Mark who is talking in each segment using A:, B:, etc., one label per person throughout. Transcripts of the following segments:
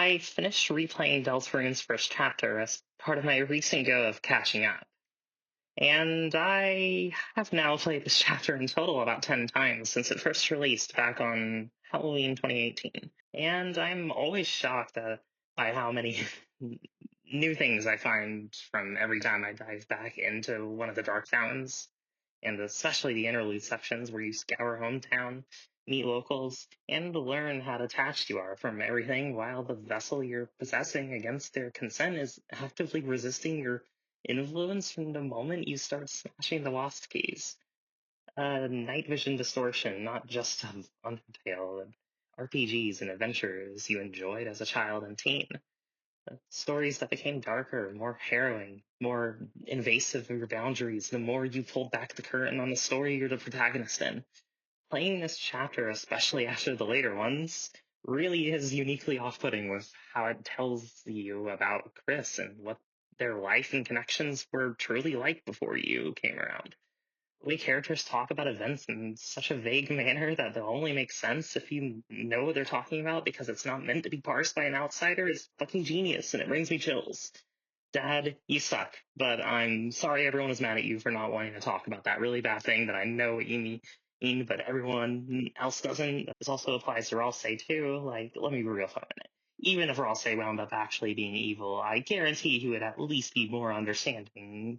A: I finished replaying Deltarune's first chapter as part of my recent go of catching up, and I have now played this chapter in total about 10 times since it first released back on Halloween 2018. And I'm always shocked by how many new things I find from every time I dive back into one of the Dark Fountains, and especially the interlude sections where you scour hometown, meet locals, and learn how attached you are from everything while the vessel you're possessing against their consent is actively resisting your influence from the moment you start smashing the lost keys. Night vision distortion, not just of Undertale and RPGs and adventures you enjoyed as a child and teen. Stories that became darker, more harrowing, more invasive of your boundaries the more you pulled back the curtain on the story you're the protagonist in. Playing this chapter, especially after the later ones, really is uniquely off putting with how it tells you about Chris and what their life and connections were truly like before you came around. The way characters talk about events in such a vague manner that they'll only make sense if you know what they're talking about because it's not meant to be parsed by an outsider is fucking genius and it brings me chills. Dad, you suck, but I'm sorry everyone is mad at you for not wanting to talk about that really bad thing that I know what you mean, but everyone else doesn't. This also applies to Ralsei too. Like, let me be real for a minute. Even if Ralsei wound up actually being evil, I guarantee he would at least be more understanding,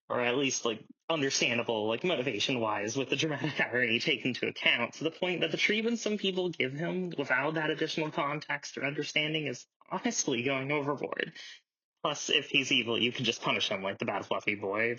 A: or at least like understandable, like motivation wise, with the dramatic irony taken into account, to the point that the treatment some people give him without that additional context or understanding is honestly going overboard. Plus, if he's evil, you can just punish him like the bad fluffy boy